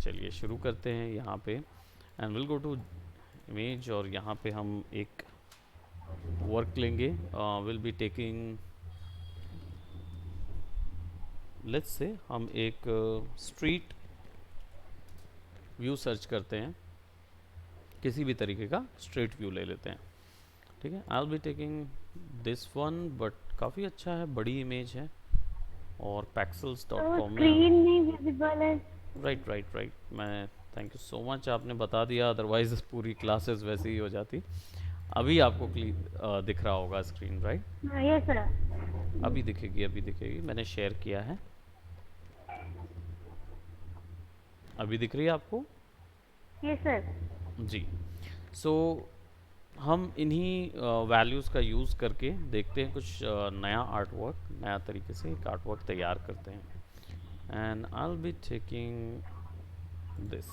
चलिए शुरू करते हैं यहाँ पे, and will go to image, और यहाँ पे हम एक वर्क लेंगे. Will be taking, let's say हम एक स्ट्रीट व्यू सर्च करते हैं, किसी भी तरीके का स्ट्रीट व्यू ले लेते हैं. ठीक है, आई will be taking this one, but काफ़ी अच्छा है, बड़ी इमेज है और pexels.com में. स्क्रीन नहीं विजिबल है. राइट राइट राइट, मैं थैंक यू सो मच, आपने बता दिया, अदरवाइज पूरी क्लासेस वैसे ही हो जाती. अभी आपको दिख रहा होगा स्क्रीन, राइट? Yes sir. अभी दिखेगी, अभी दिखेगी, मैंने शेयर किया है. अभी दिख रही है आपको? Yes sir. जी. सो हम इन्हीं वैल्यूज़ का यूज़ करके देखते हैं कुछ नया आर्ट वर्क, नया तरीके से एक आर्ट वर्क तैयार करते हैं. And I will be taking this.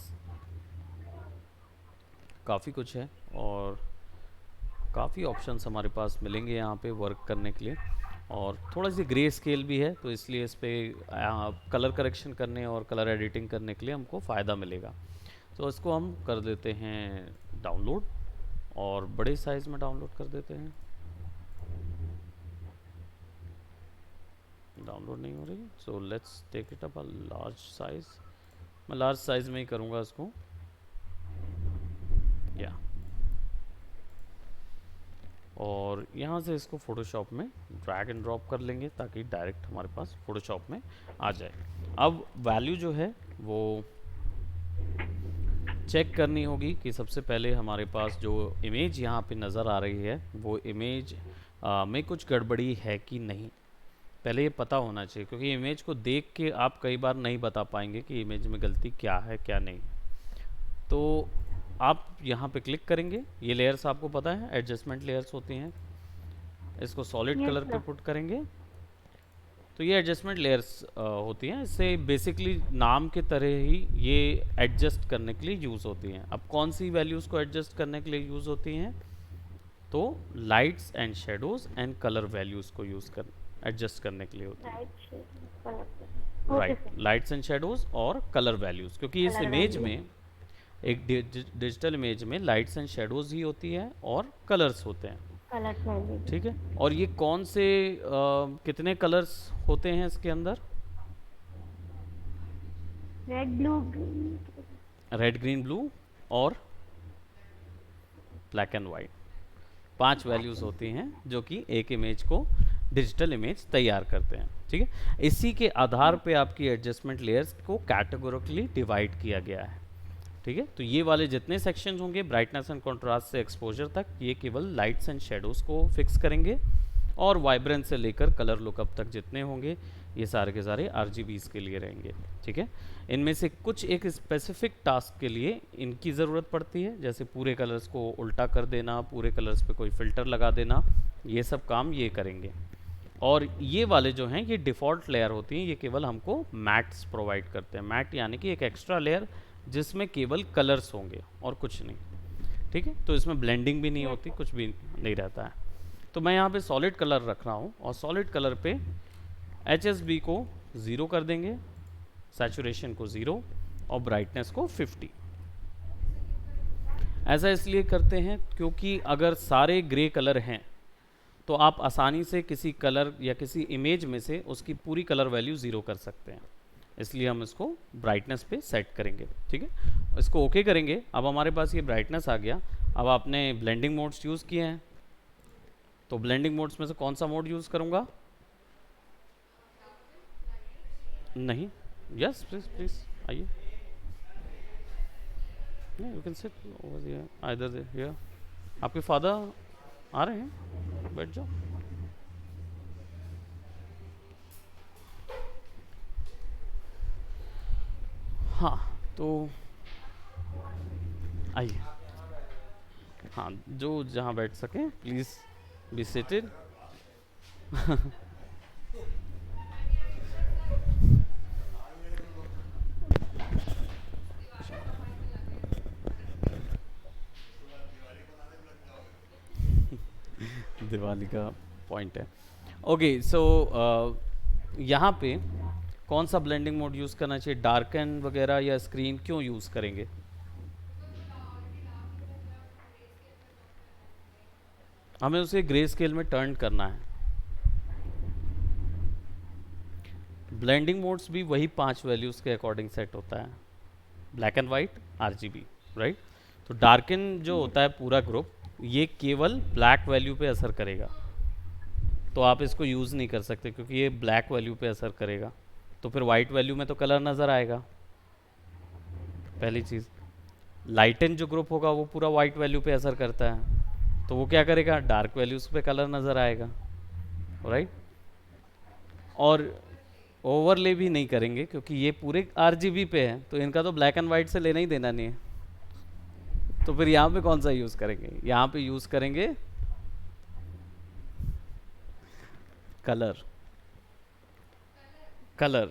काफ़ी कुछ है और काफ़ी ऑप्शंस हमारे पास मिलेंगे यहाँ पे वर्क करने के लिए, और थोड़ा सी ग्रे स्केल भी है, तो इसलिए इस पर कलर करेक्शन करने और कलर एडिटिंग करने के लिए हमको फ़ायदा मिलेगा. तो इसको हम कर देते हैं डाउनलोड, और बड़े साइज़ में डाउनलोड कर देते हैं. डाउनलोड नहीं हो रही, so let's take it up a large size. मैं लार्ज साइज़ में ही करूँगा इसको, या और यहाँ से इसको फ़ोटोशॉप में ड्रैग एंड ड्रॉप कर लेंगे ताकि डायरेक्ट हमारे पास फ़ोटोशॉप में आ जाए. अब वैल्यू जो है वो चेक करनी होगी कि सबसे पहले हमारे पास जो इमेज यहाँ पे नज़र आ रही है वो इमेज में कुछ गड़बड़ी है कि नहीं, पहले ये पता होना चाहिए, क्योंकि इमेज को देख के आप कई बार नहीं बता पाएंगे कि इमेज में गलती क्या है क्या नहीं. तो आप यहाँ पे क्लिक करेंगे, ये लेयर्स आपको पता है एडजस्टमेंट लेयर्स होती हैं, इसको सॉलिड यस कलर पे सर. पुट करेंगे. तो ये एडजस्टमेंट लेयर्स होती हैं, इससे बेसिकली नाम के तरह ही ये एडजस्ट करने के लिए यूज़ होती हैं. अब कौन सी वैल्यूज़ को एडजस्ट करने के लिए यूज़ होती हैं? तो lights and shadows and colour values को यूज़ कर एडजस्ट करने के लिए होती हैं. Right. Okay right, sir. Lights and shadows और कलर वैल्यूज़, क्योंकि इस कलर इमेज वैल्यू. में एक डिजिटल इमेज में लाइट्स एंड शेडोज़ ही होती है और कलर्स होते हैं. Colour value. ठीक है, और ये कौन से कितने कलर्स होते हैं इसके अंदर? Red blue. Red green blue और ब्लैक एंड वाइट, 5 वैल्यूज़ होती हैं जो कि एक इमेज को डिजिटल इमेज तैयार करते हैं. ठीक है, इसी के आधार पे आपकी एडजस्टमेंट लेयर्स को कैटेगोरिकली डिवाइड किया गया है. ठीक है, तो ये वाले जितने सेक्शंस होंगे ब्राइटनेस एंड कंट्रास्ट से एक्सपोजर तक, ये केवल लाइट्स एंड शेडोज़ को फिक्स करेंगे, और वाइब्रेंस से लेकर कलर लुकअप तक जितने होंगे ये सारे के सारे RGBs के लिए रहेंगे. ठीक है, इनमें से कुछ एक स्पेसिफिक टास्क के लिए इनकी ज़रूरत पड़ती है, जैसे पूरे कलर्स को उल्टा कर देना, पूरे कलर्स पे कोई फ़िल्टर लगा देना, ये सब काम ये करेंगे. और ये वाले जो हैं ये डिफ़ॉल्ट लेयर होती हैं, ये केवल हमको मैट्स प्रोवाइड करते हैं. मैट यानी कि एक एक्स्ट्रा लेयर जिसमें केवल कलर्स होंगे और कुछ नहीं. ठीक है, तो इसमें ब्लेंडिंग भी नहीं होती, कुछ भी नहीं रहता है. तो मैं यहाँ पे सॉलिड कलर रख रहा हूँ, और सॉलिड कलर पे HSB को 0 कर देंगे, सैचुरेशन को 0 और ब्राइटनेस को 50. ऐसा इसलिए करते हैं क्योंकि अगर सारे ग्रे कलर हैं तो आप आसानी से किसी कलर या किसी इमेज में से उसकी पूरी कलर वैल्यू 0 कर सकते हैं, इसलिए हम इसको ब्राइटनेस पे सेट करेंगे. ठीक है, इसको ओके करेंगे. अब हमारे पास ये ब्राइटनेस आ गया. अब आपने ब्लेंडिंग मोड्स यूज़ किए हैं, तो ब्लेंडिंग मोड्स में से कौन सा मोड यूज़ करूँगा? नहीं, यस प्लीज़ प्लीज़ आइए. You can sit over here, either here. आपके फादर आ रहे हैं, बैठ जाओ. हाँ, तो आइए. हाँ, जो जहाँ बैठ सकें प्लीज़ बी सीटेड. दिवाली का पॉइंट है. ओके, सो यहाँ पे कौन सा ब्लेंडिंग मोड यूज़ करना चाहिए, डार्कन वगैरह या स्क्रीन, क्यों यूज़ करेंगे? हमें उसे ग्रे स्केल में टर्न करना है। ब्लेंडिंग मोड्स भी वही 5 वैल्यूज़ के अकॉर्डिंग सेट होता है, black and white, RGB, right. तो डार्कन जो होता है पूरा ग्रुप, ये केवल ब्लैक वैल्यू पे असर करेगा, तो आप इसको यूज़ नहीं कर सकते क्योंकि ये ब्लैक वैल्यू पे असर करेगा। तो फिर वाइट वैल्यू में तो कलर नज़र आएगा, पहली चीज़। लाइटन जो ग्रुप होगा वो पूरा वाइट वैल्यू पे असर करता है, तो वो क्या करेगा, डार्क वैल्यूज पे कलर नज़र आएगा, राइट। और ओवरले भी नहीं करेंगे क्योंकि ये पूरे आरजीबी पे है, तो इनका तो ब्लैक एंड वाइट से लेना ही देना नहीं है। तो फिर यहाँ पे कौन सा यूज़ करेंगे, यहाँ पे यूज़ करेंगे कलर। कलर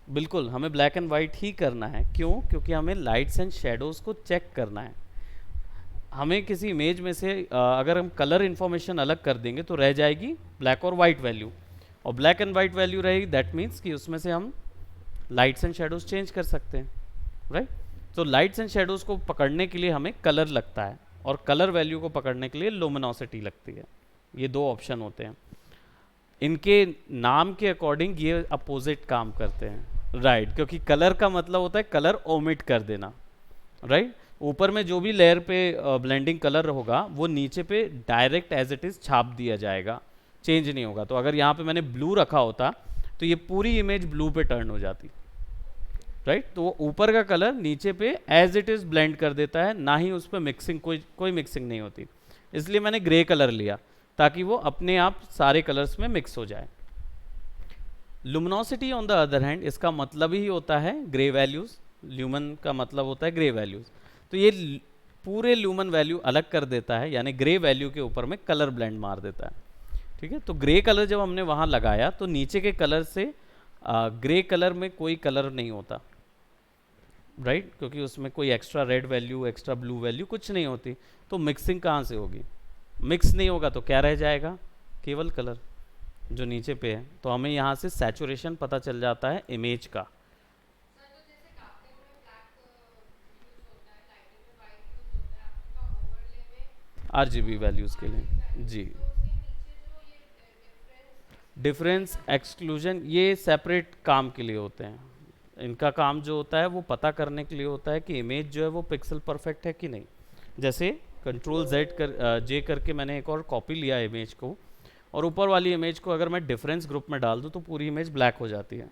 बिल्कुल हमें ब्लैक एंड वाइट ही करना है, क्यों? क्योंकि हमें लाइट्स एंड शेडोज़ को चेक करना है। हमें किसी इमेज में से अगर हम कलर इन्फॉर्मेशन अलग कर देंगे तो रह जाएगी ब्लैक और वाइट वैल्यू, और ब्लैक एंड वाइट वैल्यू रहेगी, दैट मीन्स कि उसमें से हम लाइट्स एंड शेडोज़ चेंज कर सकते हैं, राइट। तो लाइट्स एंड शेडोज़ को पकड़ने के लिए हमें कलर लगता है, और कलर वैल्यू को पकड़ने के लिए लुमिनोसिटी लगती है। ये दो ऑप्शन होते हैं, इनके नाम के अकॉर्डिंग ये अपोजिट काम करते हैं, राइट। क्योंकि कलर का मतलब होता है कलर ओमिट कर देना, राइट। ऊपर में जो भी लेयर पे ब्लेंडिंग कलर होगा वो नीचे पे डायरेक्ट एज इट इज़ छाप दिया जाएगा, चेंज नहीं होगा। तो अगर यहाँ पे मैंने ब्लू रखा होता तो ये पूरी इमेज ब्लू पे टर्न हो जाती, राइट। तो वो ऊपर का कलर नीचे पे एज इट इज़ ब्लेंड कर देता है, ना ही उस पर मिक्सिंग, कोई मिक्सिंग नहीं होती। इसलिए मैंने ग्रे कलर लिया ताकि वो अपने आप सारे कलर्स में मिक्स हो जाए। लुमिनोसिटी ऑन द अदर हैंड, इसका मतलब ही होता है ग्रे वैल्यूज़, ल्यूमन का मतलब होता है ग्रे वैल्यूज़। तो ये पूरे ल्यूमन वैल्यू अलग कर देता है, यानी ग्रे वैल्यू के ऊपर में कलर ब्लेंड मार देता है, ठीक है। तो ग्रे कलर जब हमने वहाँ लगाया तो नीचे के कलर से ग्रे कलर में कोई कलर नहीं होता, राइट, क्योंकि उसमें कोई extra red value, extra blue value कुछ नहीं होती। तो मिक्सिंग कहाँ से होगी, मिक्स नहीं होगा तो क्या रह जाएगा, केवल कलर जो नीचे पे है। तो हमें यहाँ से सैचुरेशन पता चल जाता है इमेज का। आरजीबी वैल्यूज़ के लिए जी। डिफरेंस, एक्सक्लूजन, ये सेपरेट काम के लिए होते हैं। इनका काम जो होता है वो पता करने के लिए होता है कि इमेज जो है वो पिक्सल परफेक्ट है कि नहीं। जैसे कंट्रोल जेड जे करके मैंने एक और कॉपी लिया इमेज को, और ऊपर वाली इमेज को अगर मैं डिफरेंस ग्रुप में डाल दूँ तो पूरी इमेज ब्लैक हो जाती है।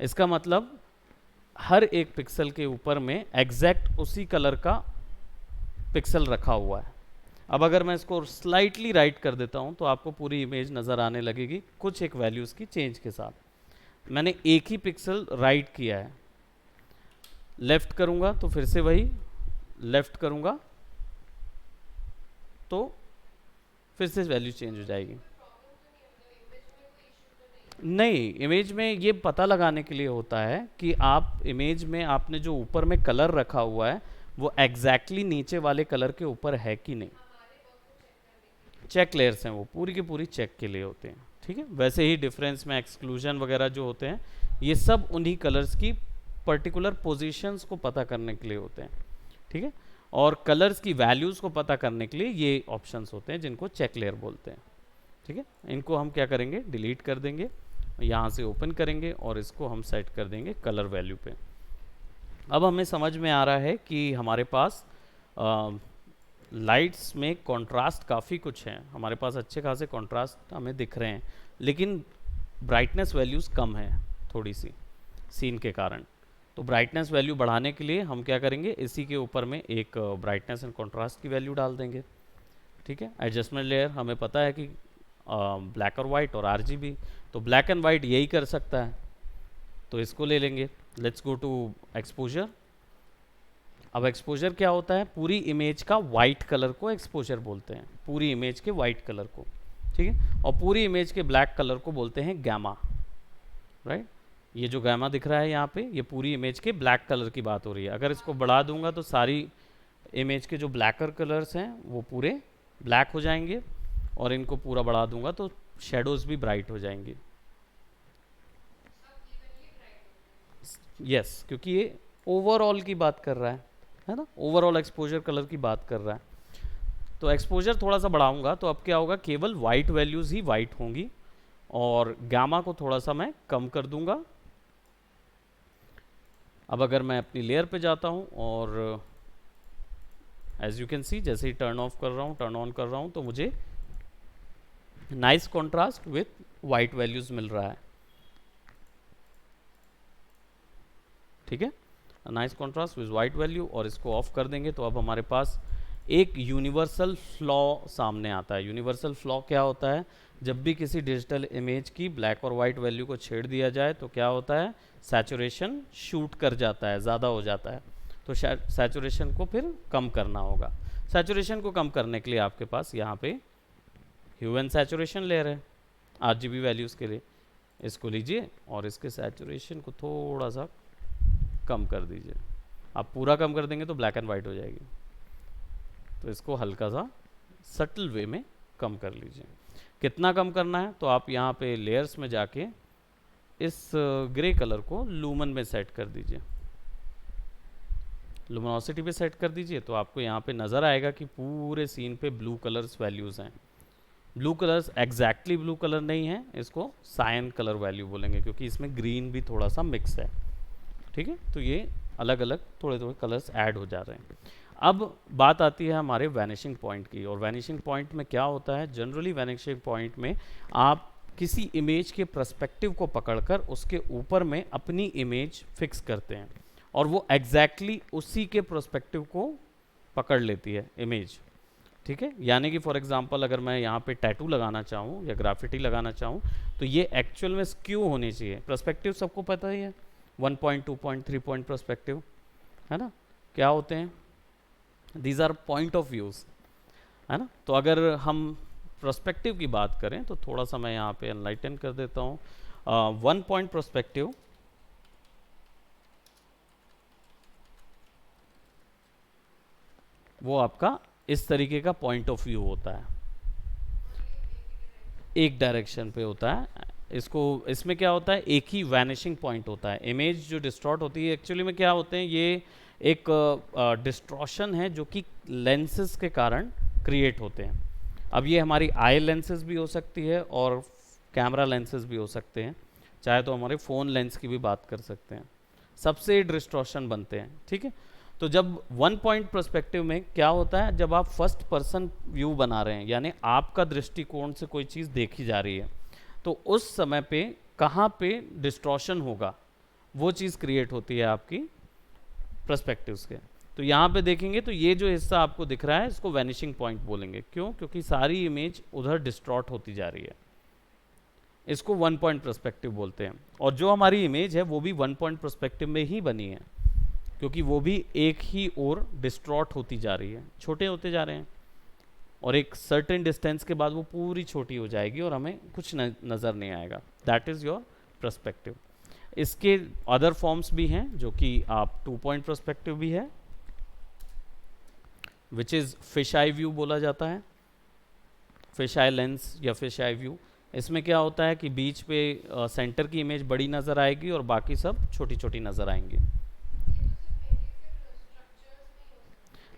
इसका मतलब हर एक पिक्सल के ऊपर में एग्जैक्ट उसी कलर का पिक्सल रखा हुआ है। अब अगर मैं इसको स्लाइटली राइट कर देता हूँ तो आपको पूरी इमेज नज़र आने लगेगी कुछ एक वैल्यूज़ की चेंज के साथ। मैंने एक ही पिक्सल राइट किया है, लेफ़्ट करूँगा तो फिर से वही, लेफ़्ट करूँगा तो फिर से वैल्यू चेंज हो जाएगी। नहीं, इमेज में ये पता लगाने के लिए होता है कि आप इमेज में आपने जो ऊपर में कलर रखा हुआ है वो एग्जैक्टली नीचे वाले कलर के ऊपर है कि नहीं। चेक लेयर्स हैं, वो पूरी की पूरी चेक के लिए होते हैं, ठीक है। वैसे ही डिफरेंस में एक्सक्लूजन वगैरह जो होते हैं ये सब उन्हीं कलर्स की पर्टिकुलर पोजीशंस को पता करने के लिए होते हैं, ठीक है। और कलर्स की वैल्यूज़ को पता करने के लिए ये ऑप्शंस होते हैं जिनको चेक लेयर बोलते हैं, ठीक है। इनको हम क्या करेंगे, डिलीट कर देंगे, यहाँ से ओपन करेंगे और इसको हम सेट कर देंगे कलर वैल्यू पे। अब हमें समझ में आ रहा है कि हमारे पास लाइट्स में कंट्रास्ट काफ़ी कुछ है, हमारे पास अच्छे खासे कंट्रास्ट हमें दिख रहे हैं, लेकिन ब्राइटनेस वैल्यूज़ कम है थोड़ी सी सीन के कारण। तो ब्राइटनेस वैल्यू बढ़ाने के लिए हम क्या करेंगे, इसी के ऊपर में एक ब्राइटनेस एंड कंट्रास्ट की वैल्यू डाल देंगे, ठीक है। एडजस्टमेंट लेयर हमें पता है कि ब्लैक और वाइट और आरजीबी, तो ब्लैक एंड वाइट यही कर सकता है, तो इसको ले लेंगे। Let's go to exposure. अब एक्सपोजर क्या होता है, पूरी इमेज का वाइट कलर को एक्सपोजर बोलते हैं, पूरी इमेज के वाइट कलर को, ठीक है। और पूरी इमेज के ब्लैक कलर को बोलते हैं गैमा, राइट। ये जो गैमा दिख रहा है यहाँ पे, ये पूरी इमेज के ब्लैक कलर की बात हो रही है। अगर इसको बढ़ा दूंगा तो सारी इमेज के जो ब्लैकर कलर्स हैं वो पूरे ब्लैक हो जाएंगे, और इनको पूरा बढ़ा दूंगा तो शेडोज़ भी ब्राइट हो जाएंगी। यस, क्योंकि ये ओवरऑल की बात कर रहा है ना, ओवरऑल एक्सपोजर कलर की बात कर रहा है। तो एक्सपोजर थोड़ा सा बढ़ाऊंगा तो अब क्या होगा, केवल वाइट वैल्यूज़ ही वाइट होंगी और गामा को थोड़ा सा मैं कम कर दूंगा। अब अगर मैं अपनी लेयर पे जाता हूँ और एज यू कैन सी जैसे ही टर्न ऑफ कर रहा हूँ, टर्न ऑन कर रहा हूँ, तो मुझे nice contrast with white values मिल रहा है। ठीक है, nice contrast with white value, और इसको ऑफ कर देंगे तो अब हमारे पास एक यूनिवर्सल फ्लॉ सामने आता है। यूनिवर्सल फ्लॉ क्या होता है, जब भी किसी डिजिटल इमेज की ब्लैक और वाइट वैल्यू को छेड़ दिया जाए तो क्या होता है, सैचुरेशन शूट कर जाता है, ज़्यादा हो जाता है। तो सैचुरेशन को फिर कम करना होगा। सैचुरेशन को कम करने के लिए आपके पास यहाँ पे ह्यू एंड सैचुरेशन लेयर है RGB वैल्यूज़ के लिए। इसको लीजिए और इसके सैचुरेशन को थोड़ा सा कम कर दीजिए। आप पूरा कम कर देंगे तो ब्लैक एंड वाइट हो जाएगी, तो इसको हल्का सा सटल वे में कम कर लीजिए। कितना कम करना है, तो आप यहाँ पे लेयर्स में जाके इस ग्रे कलर को लूमन में सेट कर दीजिए, लुमिनोसिटी पे सेट कर दीजिए। तो आपको यहाँ पे नज़र आएगा कि पूरे सीन पे ब्लू कलर्स वैल्यूज़ हैं। Blue colours exactly blue colour नहीं है, इसको सायन कलर वैल्यू बोलेंगे क्योंकि इसमें ग्रीन भी थोड़ा सा मिक्स है। ठीक है, तो ये अलग अलग थोड़े थोड़े कलर्स ऐड हो जा रहे हैं। अब बात आती है हमारे वैनिशिंग पॉइंट की, और वैनिशिंग पॉइंट में क्या होता है, जनरली वैनिशिंग पॉइंट में आप किसी इमेज के पर्सपेक्टिव को पकड़कर उसके ऊपर में अपनी इमेज फिक्स करते हैं और वो एग्जैक्टली उसी के पर्सपेक्टिव को पकड़ लेती है इमेज। ठीक है, यानी कि फॉर एग्जांपल अगर मैं यहाँ पे टैटू लगाना चाहूँ या ग्राफिटी लगाना चाहूँ तो ये एक्चुअल में स्क्यू होनी चाहिए। पर्सपेक्टिव सबको पता ही है, 1 पॉइंट 2 पॉइंट 3 पॉइंट पर्सपेक्टिव है ना, क्या होते हैं, these are point of views, है ना। तो अगर हम पर्सपेक्टिव की बात करें तो थोड़ा सा मैं यहाँ पे एनलाइटन कर देता हूँ। 1 पॉइंट पर्सपेक्टिव वो आपका इस तरीके का पॉइंट ऑफ व्यू होता है, एक डायरेक्शन पे होता है। इसमें क्या होता है, एक ही वैनिशिंग पॉइंट होता है। इमेज जो डिस्टॉर्ट होती है एक्चुअली में क्या होते हैं, ये एक डिस्ट्रॉशन है जो कि लेंसेज के कारण क्रिएट होते हैं। अब ये हमारी आई लेंसेज भी हो सकती है और कैमरा लेंसेज भी हो सकते हैं, चाहे तो हमारे फ़ोन लेंस की भी बात कर सकते हैं, सबसे डिस्ट्रॉशन बनते हैं। ठीक है, तो जब 1 पॉइंट पर्सपेक्टिव में क्या होता है, जब आप फर्स्ट पर्सन व्यू बना रहे हैं यानी आपका दृष्टिकोण से कोई चीज़ देखी जा रही है, तो उस समय पे कहाँ पे डिस्ट्रॉशन होगा वो चीज़ क्रिएट होती है आपकी पर्सपेक्टिव्स के। तो यहाँ पे देखेंगे तो ये जो हिस्सा आपको दिख रहा है इसको वैनिशिंग पॉइंट बोलेंगे। क्यों? क्योंकि सारी इमेज उधर डिस्ट्रॉट होती जा रही है, इसको 1 पॉइंट पर्सपेक्टिव बोलते हैं। और जो हमारी इमेज है वो भी 1 पॉइंट पर्सपेक्टिव में ही बनी है क्योंकि वो भी एक ही ओर डिस्ट्रॉट होती जा रही है, छोटे होते जा रहे हैं और एक सर्टेन डिस्टेंस के बाद वो पूरी छोटी हो जाएगी और हमें कुछ नज़र नहीं आएगा। That is your perspective. इसके अदर फॉर्म्स भी हैं जो कि आप 2 पॉइंट पर्सपेक्टिव भी है, which is fish eye view बोला जाता है, फिश आई लेंस या फिश आई व्यू। इसमें क्या होता है कि बीच पे सेंटर की इमेज बड़ी नज़र आएगी और बाकी सब छोटी छोटी नज़र आएंगी।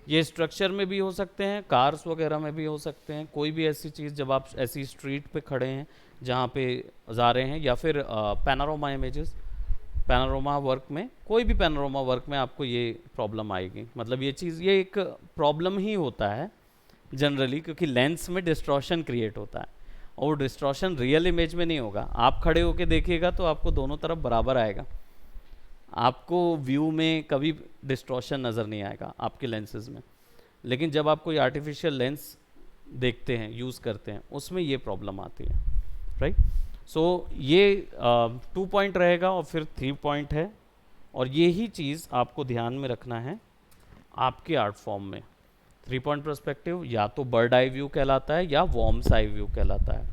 ये स्ट्रक्चर में भी हो सकते हैं, कार्स वगैरह में भी हो सकते हैं, कोई भी ऐसी चीज़ जब आप ऐसी स्ट्रीट पे खड़े हैं जहाँ पे जा रहे हैं, या फिर पैनोरामा इमेजेस, पैनोरामा वर्क में, कोई भी पैनोरामा वर्क में आपको ये प्रॉब्लम आएगी। मतलब ये चीज़, ये एक प्रॉब्लम ही होता है जनरली क्योंकि लेंस में डिस्ट्रॉशन क्रिएट होता है और डिस्ट्रॉशन रियल इमेज में नहीं होगा। आप खड़े होके देखिएगा तो आपको दोनों तरफ बराबर आएगा, आपको व्यू में कभी डिस्ट्रॉशन नज़र नहीं आएगा आपके लेंसेज में। लेकिन जब आप कोई आर्टिफिशियल लेंस देखते हैं, यूज़ करते हैं, उसमें ये प्रॉब्लम आती है, राइट। सो ये 2 पॉइंट रहेगा और फिर 3 पॉइंट है, और यही चीज़ आपको ध्यान में रखना है आपके आर्ट फॉर्म में। 3 पॉइंट पर्सपेक्टिव या तो बर्ड आई व्यू कहलाता है या वॉर्म्स आई व्यू कहलाता है,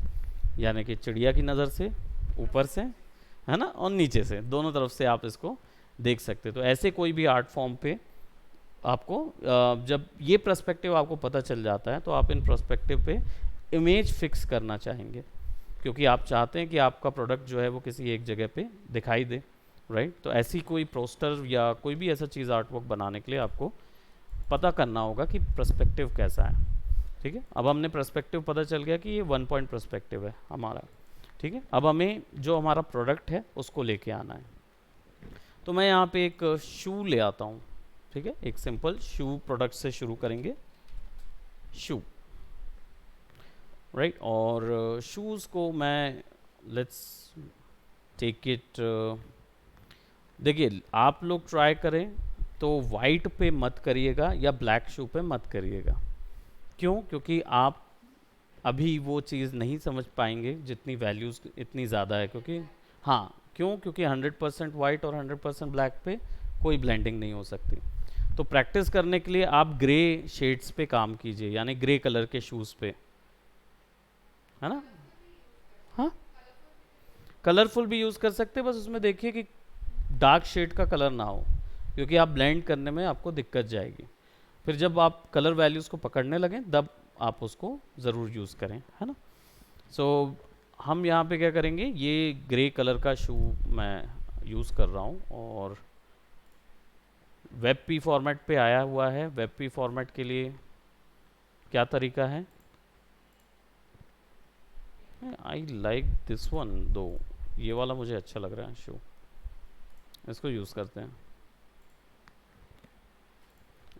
यानी कि चिड़िया की नज़र से ऊपर से, है ना, और नीचे से, दोनों तरफ से आप इसको देख सकते हो। तो ऐसे कोई भी आर्ट फॉर्म पे आपको जब ये पर्सपेक्टिव आपको पता चल जाता है तो आप इन पर्सपेक्टिव पे इमेज फिक्स करना चाहेंगे क्योंकि आप चाहते हैं कि आपका प्रोडक्ट जो है वो किसी एक जगह पे दिखाई दे, राइट। तो ऐसी कोई पोस्टर या कोई भी ऐसा चीज़ आर्टवर्क बनाने के लिए आपको पता करना होगा कि पर्सपेक्टिव कैसा है। ठीक है, अब हमने पर्सपेक्टिव पता चल गया कि ये 1 पॉइंट पर्सपेक्टिव है हमारा। ठीक है, अब हमें जो हमारा प्रोडक्ट है उसको लेके आना है। तो मैं यहाँ पे एक शू ले आता हूँ। ठीक है, एक सिंपल शू प्रोडक्ट से शुरू करेंगे, शू, राइट। और शूज़ को मैं लेट्स टेक इट, देखिए आप लोग ट्राई करें तो वाइट पे मत करिएगा या ब्लैक शू पे मत करिएगा। क्यों? क्योंकि आप अभी वो चीज़ नहीं समझ पाएंगे जितनी वैल्यूज़ इतनी ज़्यादा है। क्योंकि हाँ, क्यों? क्योंकि 100% वाइट और 100% ब्लैक पे कोई ब्लेंडिंग नहीं हो सकती। तो प्रैक्टिस करने के लिए आप ग्रे शेड्स पे काम कीजिए, यानी ग्रे कलर के शूज़ पे, है ना। हाँ, कलरफुल भी यूज़ कर सकते हैं, बस उसमें देखिए कि डार्क शेड का कलर ना हो, क्योंकि आप ब्लेंड करने में आपको दिक्कत जाएगी। फिर जब आप कलर वैल्यूज़ को पकड़ने लगें तब आप उसको ज़रूर यूज़ करें, है ना। सो हम यहाँ पे क्या करेंगे, ये ग्रे कलर का शू मैं यूज़ कर रहा हूँ और वेब पी फॉर्मेट पे आया हुआ है। वेब पी फॉर्मेट के लिए क्या तरीका है, आई लाइक दिस वन दो, ये वाला मुझे अच्छा लग रहा है शू, इसको यूज़ करते हैं।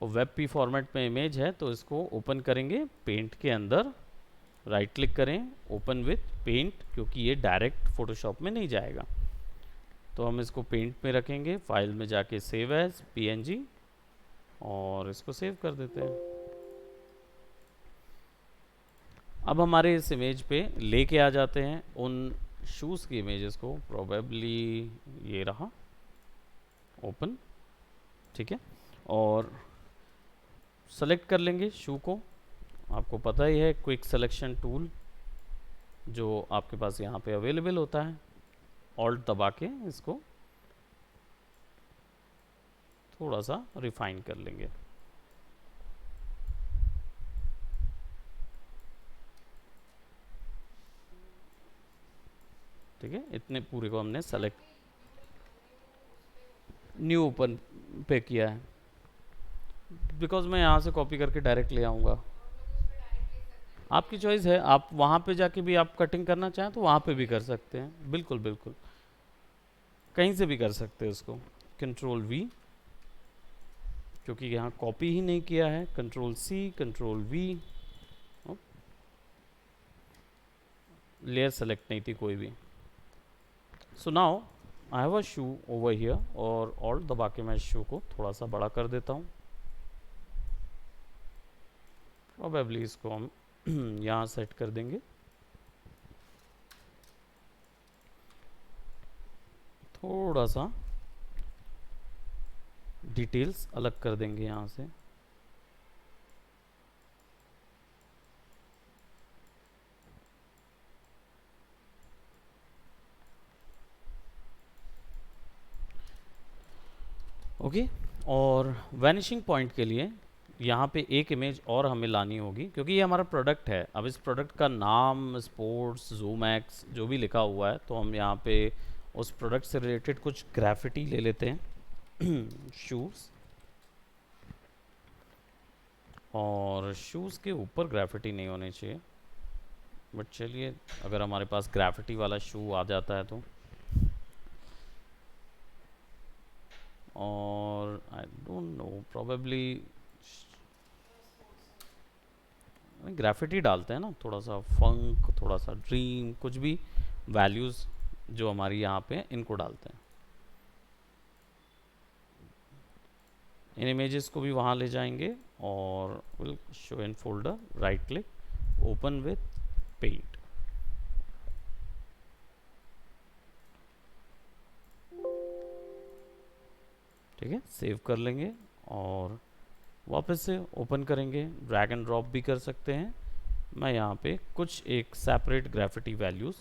और वेब पी फॉर्मेट में इमेज है तो इसको ओपन करेंगे पेंट के अंदर, राइट क्लिक करें, ओपन विथ पेंट, क्योंकि ये डायरेक्ट फोटोशॉप में नहीं जाएगा। तो हम इसको पेंट में रखेंगे, फाइल में जाके सेव एज पीएनजी और इसको सेव कर देते हैं। अब हमारे इस इमेज पे लेके आ जाते हैं उन शूज़ की इमेजेस को, प्रोबेबली ये रहा, ओपन। ठीक है, और सेलेक्ट कर लेंगे शू को। आपको पता ही है क्विक सिलेक्शन टूल जो आपके पास यहाँ पे अवेलेबल होता है, ऑल्ट दबा के इसको थोड़ा सा रिफाइन कर लेंगे। ठीक है, इतने पूरे को हमने सेलेक्ट, न्यू ओपन पे किया है, बिकॉज मैं यहाँ से कॉपी करके डायरेक्ट ले आऊँगा। आपकी चॉइस है, आप वहाँ पे जाके भी आप कटिंग करना चाहें तो वहाँ पे भी कर सकते हैं, बिल्कुल बिल्कुल कहीं से भी कर सकते हैं इसको। कंट्रोल वी, क्योंकि यहाँ कॉपी ही नहीं किया है, control C, control V, layer select नहीं थी कोई भी। So now I have a shoe over here, और ऑल्ट दबा के मैं शू को थोड़ा सा बड़ा कर देता हूँ। प्रोबेबली इसको हम यहाँ सेट कर देंगे, थोड़ा सा डिटेल्स अलग कर देंगे यहाँ से। ओके, और वैनिशिंग पॉइंट के लिए यहाँ पे एक इमेज और हमें लानी होगी, क्योंकि ये हमारा प्रोडक्ट है। अब इस प्रोडक्ट का नाम स्पोर्ट्स ज़ूमैक्स जो भी लिखा हुआ है, तो हम यहाँ पे उस प्रोडक्ट से रिलेटेड कुछ ग्राफिटी ले लेते हैं शूज़, और शूज़ के ऊपर ग्राफिटी नहीं होनी चाहिए, बट चलिए अगर हमारे पास ग्राफिटी वाला शू आ जाता है तो। और I don't know, probably graffiti डालते हैं ना, थोड़ा सा फंक, थोड़ा सा ड्रीम, कुछ भी वैल्यूज़ जो हमारी यहाँ पे इनको डालते हैं। इन इमेजेस को भी वहाँ ले जाएंगे और will show in folder, right click, open with paint. ठीक है, सेव कर लेंगे और वापस से ओपन करेंगे, ड्रैग एंड ड्रॉप भी कर सकते हैं। मैं यहाँ पे कुछ एक सेपरेट ग्राफिटी वैल्यूज़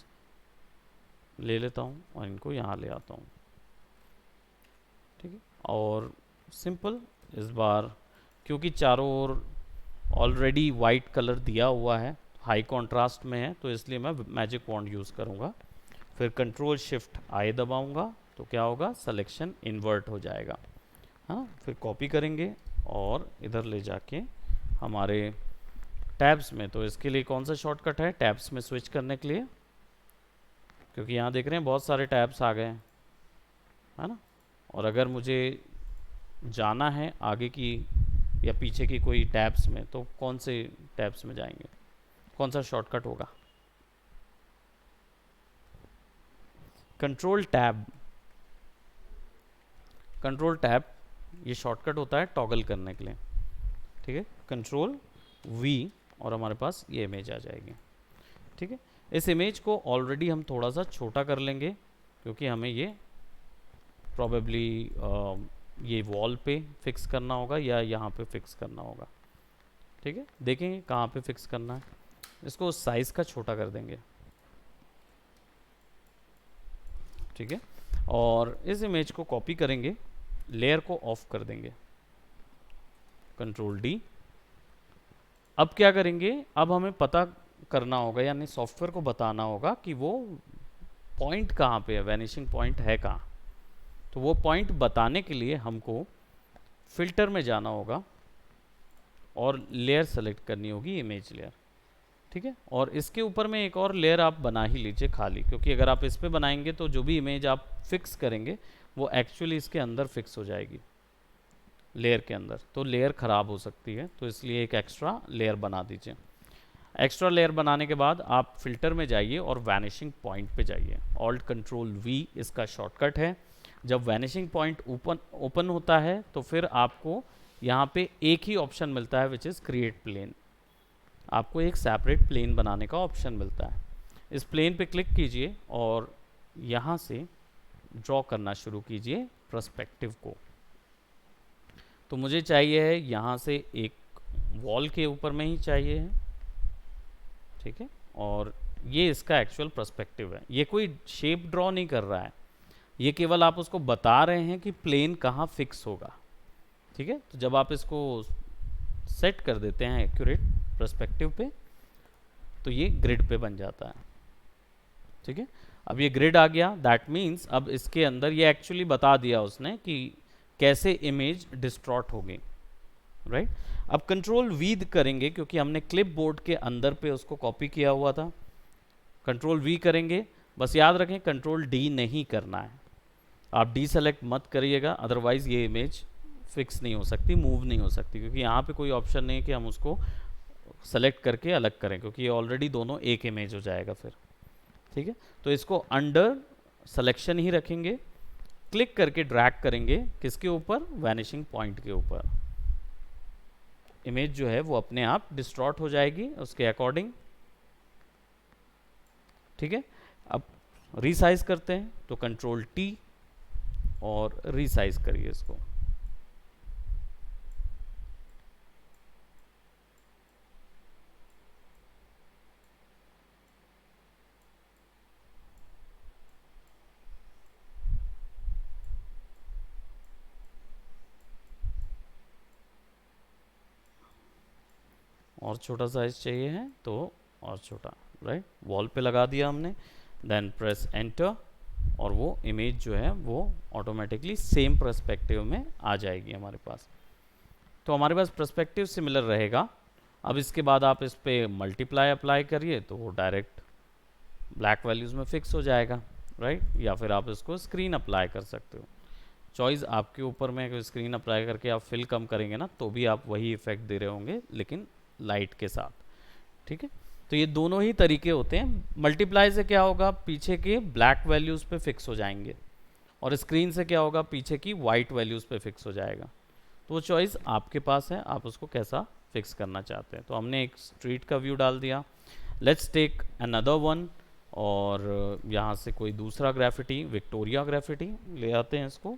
ले लेता हूँ और इनको यहाँ ले आता हूँ। ठीक है, और सिंपल इस बार, क्योंकि चारों ओर ऑलरेडी वाइट कलर दिया हुआ है, हाई कॉन्ट्रास्ट में है, तो इसलिए मैं मैजिक वॉन्ड यूज़ करूँगा। फिर कंट्रोल शिफ्ट आई दबाऊँगा तो क्या होगा, सिलेक्शन इन्वर्ट हो जाएगा। हाँ, फिर कॉपी करेंगे और इधर ले जाके हमारे टैब्स में, तो इसके लिए कौन सा शॉर्टकट है टैब्स में स्विच करने के लिए, क्योंकि यहाँ देख रहे हैं बहुत सारे टैब्स आ गए हैं, है ना। और अगर मुझे जाना है आगे की या पीछे की कोई टैब्स में, तो कौन से टैब्स में जाएंगे, कौन सा शॉर्टकट होगा, कंट्रोल टैब। कंट्रोल टैब ये शॉर्टकट होता है टॉगल करने के लिए, ठीक है। कंट्रोल वी और हमारे पास ये इमेज आ जाएगी, ठीक है। इस इमेज को ऑलरेडी हम थोड़ा सा छोटा कर लेंगे, क्योंकि हमें ये प्रॉबेबली ये वॉल पे फिक्स करना होगा या यहाँ पे फिक्स करना होगा, ठीक है। देखेंगे कहाँ पे फिक्स करना है, इसको साइज़ का छोटा कर देंगे, ठीक है। और इस इमेज को कॉपी करेंगे, लेयर को ऑफ कर देंगे, कंट्रोल डी। अब क्या करेंगे, अब हमें पता करना होगा, यानी सॉफ्टवेयर को बताना होगा कि वो पॉइंट कहाँ पे है, वैनिशिंग पॉइंट है कहाँ। तो वो पॉइंट बताने के लिए हमको फिल्टर में जाना होगा और लेयर सेलेक्ट करनी होगी, इमेज लेयर, ठीक है। और इसके ऊपर में एक और लेयर आप बना ही लीजिए खाली, क्योंकि अगर आप इस पे बनाएंगे तो जो भी इमेज आप फिक्स करेंगे वो एक्चुअली इसके अंदर फिक्स हो जाएगी, लेयर के अंदर, तो लेयर ख़राब हो सकती है, तो इसलिए एक एक्स्ट्रा लेयर बना दीजिए। एक्स्ट्रा लेयर बनाने के बाद आप फिल्टर में जाइए और वैनिशिंग पॉइंट पे जाइए, ऑल्ट कंट्रोल वी इसका शॉर्टकट है। जब वैनिशिंग पॉइंट ओपन होता है तो फिर आपको यहाँ पे एक ही ऑप्शन मिलता है, विच इज़ क्रिएट प्लेन। आपको एक सेपरेट प्लेन बनाने का ऑप्शन मिलता है, इस प्लेन पे क्लिक कीजिए और यहाँ से ड्रॉ करना शुरू कीजिए पर्सपेक्टिव को। तो मुझे चाहिए है यहाँ से एक वॉल के ऊपर में ही चाहिए है, ठीक है। और ये इसका एक्चुअल पर्सपेक्टिव है, ये कोई शेप ड्रॉ नहीं कर रहा है, ये केवल आप उसको बता रहे हैं कि प्लेन कहाँ फिक्स होगा, ठीक है। तो जब आप इसको सेट कर देते हैं एक्यूरेट पर्सपेक्टिव पे, तो ये ग्रिड पे बन जाता है, ठीक है। अब ये ग्रिड आ गया, दैट मीन्स अब इसके अंदर ये एक्चुअली बता दिया उसने कि कैसे इमेज डिस्ट्रॉट होगी, राइट। अब कंट्रोल वी करेंगे, क्योंकि हमने क्लिप बोर्ड के अंदर पे उसको कॉपी किया हुआ था। कंट्रोल वी करेंगे, बस याद रखें कंट्रोल डी नहीं करना है, आप डी सेलेक्ट मत करिएगा, अदरवाइज ये इमेज फिक्स नहीं हो सकती, मूव नहीं हो सकती, क्योंकि यहाँ पे कोई ऑप्शन नहीं है कि हम उसको सेलेक्ट करके अलग करें, क्योंकि ये ऑलरेडी दोनों एक इमेज हो जाएगा फिर, ठीक है। तो इसको अंडर सिलेक्शन ही रखेंगे, क्लिक करके ड्रैग करेंगे किसके ऊपर, वैनिशिंग पॉइंट के ऊपर, इमेज जो है वो अपने आप डिस्ट्रॉट हो जाएगी उसके अकॉर्डिंग, ठीक है। अब रीसाइज करते हैं, तो कंट्रोल टी और रीसाइज करिए इसको, और छोटा साइज चाहिए है तो और छोटा, राइट। वॉल पे लगा दिया हमने, देन प्रेस एंटर और वो इमेज जो है वो ऑटोमेटिकली सेम पर्सपेक्टिव में आ जाएगी हमारे पास। तो हमारे पास पर्सपेक्टिव सिमिलर रहेगा। अब इसके बाद आप इस पे मल्टीप्लाई अप्लाई करिए तो वो डायरेक्ट ब्लैक वैल्यूज़ में फिक्स हो जाएगा, राइट। या फिर आप इसको स्क्रीन अप्लाई कर सकते हो, चॉइस आपके ऊपर में। अगर स्क्रीन अप्लाई करके आप फिल कम करेंगे ना तो भी आप वही इफेक्ट दे रहे होंगे, लेकिन लाइट के साथ, ठीक है। तो ये दोनों ही तरीके होते हैं। मल्टीप्लाई से क्या होगा, पीछे के ब्लैक वैल्यूज़ पे फिक्स हो जाएंगे, और स्क्रीन से क्या होगा, पीछे की वाइट वैल्यूज़ पे फिक्स हो जाएगा। तो वो चॉइस आपके पास है, आप उसको कैसा फिक्स करना चाहते हैं। तो हमने एक स्ट्रीट का व्यू डाल दिया, लेट्स टेक अनदर वन, और यहाँ से कोई दूसरा ग्राफिटी, विक्टोरिया ग्राफिटी ले आते हैं, इसको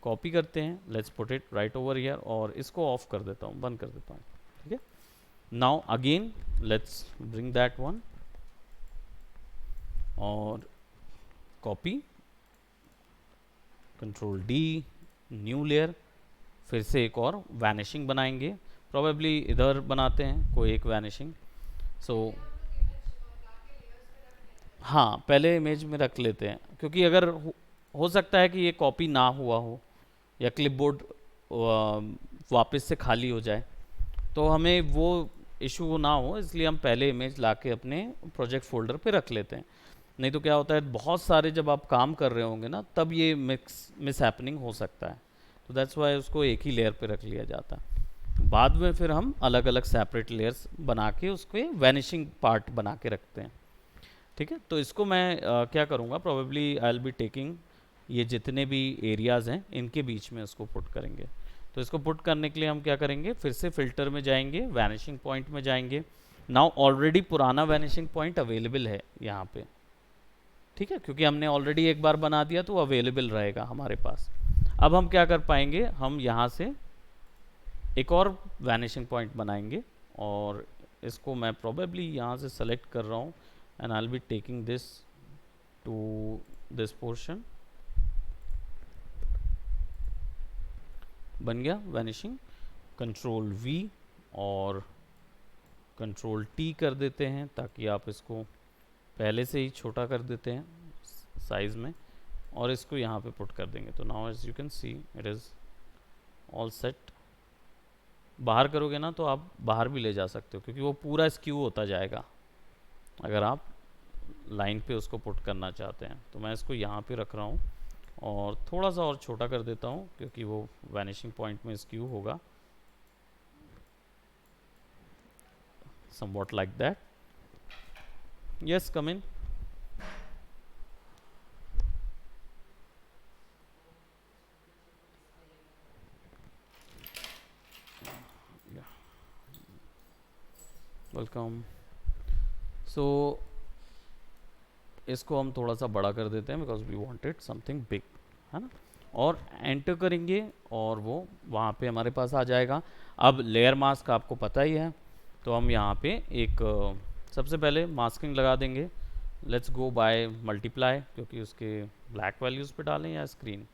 कॉपी करते हैं, let's put it right over here, और इसको ऑफ कर देता हूँ, बंद कर देता हूँ, ठीक है। Now again let's bring that one और copy, control D, new layer, फिर से एक और वैनिशिंग बनाएंगे, प्रोबेबली इधर बनाते हैं कोई एक वैनिशिंग। सो हाँ, पहले इमेज में रख लेते हैं, क्योंकि अगर हो सकता है कि ये कॉपी ना हुआ हो या क्लिपबोर्ड वापस से खाली हो जाए, तो हमें वो इशू ना हो, इसलिए हम पहले इमेज लाके अपने प्रोजेक्ट फोल्डर पे रख लेते हैं। नहीं तो क्या होता है, बहुत सारे जब आप काम कर रहे होंगे ना, तब ये मिस हैपनिंग हो सकता है। तो दैट्स वाई उसको एक ही लेयर पे रख लिया जाता है। बाद में फिर हम अलग अलग सेपरेट लेयर्स बना के उसके वैनिशिंग पार्ट बना के रखते हैं। ठीक है, तो इसको मैं क्या करूँगा, probably I will be taking ये जितने भी एरियाज़ हैं इनके बीच में इसको पुट करेंगे। तो इसको पुट करने के लिए हम क्या करेंगे, फिर से फिल्टर में जाएंगे, वैनिशिंग पॉइंट में जाएंगे। नाउ ऑलरेडी पुराना वैनिशिंग पॉइंट अवेलेबल है यहाँ पे, ठीक है, क्योंकि हमने ऑलरेडी एक बार बना दिया तो वो अवेलेबल रहेगा हमारे पास। अब हम क्या कर पाएंगे, हम यहाँ से एक और वैनिशिंग पॉइंट बनाएंगे, और इसको मैं प्रोबेबली यहाँ से सेलेक्ट कर रहा हूँ, and I will be taking this to this portion. बन गया वैनिशिंग। कंट्रोल V और कंट्रोल T कर देते हैं, ताकि आप इसको पहले से ही छोटा कर देते हैं साइज़ में, और इसको यहाँ पे पुट कर देंगे। तो now as you can see it is all set. बाहर करोगे ना तो आप बाहर भी ले जा सकते हो, क्योंकि वो पूरा स्क्यू होता जाएगा अगर आप लाइन पे उसको पुट करना चाहते हैं। तो मैं इसको यहाँ पे रख रहा हूँ और थोड़ा सा और छोटा कर देता हूँ, क्योंकि वो वैनिशिंग पॉइंट में स्क्यू होगा। somewhat like that. Yes, come in. Yeah. Welcome. So इसको हम थोड़ा सा बड़ा कर देते हैं, because we wanted something big, है ना। और एंटर करेंगे और वो वहाँ पे हमारे पास आ जाएगा। अब लेयर मास्क आपको पता ही है, तो हम यहाँ पे एक सबसे पहले मास्किंग लगा देंगे। लेट्स गो बाय मल्टीप्लाई, क्योंकि उसके ब्लैक वैल्यूज़ पे डालें या स्क्रीन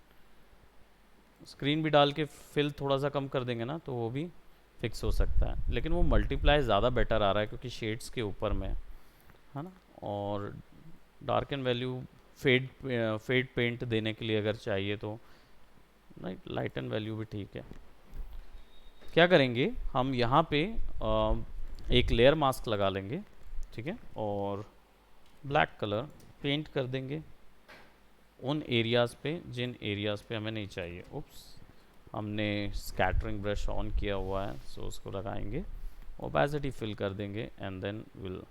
भी डाल के फिल थोड़ा सा कम कर देंगे ना, तो वो भी फिक्स हो सकता है। लेकिन वो मल्टीप्लाई ज़्यादा बेटर आ रहा है, क्योंकि शेड्स के ऊपर में है ना। और dark and value fade paint देने के लिए अगर चाहिए तो लाइट एंड वैल्यू भी ठीक है। क्या करेंगे, हम यहाँ पे एक लेयर मास्क लगा लेंगे, ठीक है, और ब्लैक कलर पेंट कर देंगे उन एरियाज़ पे जिन एरियाज़ पे हमें नहीं चाहिए। उप्स, हमने स्कैटरिंग ब्रश ऑन किया हुआ है, सो उसको लगाएंगे, ओपेसिटी फिल कर देंगे, and then will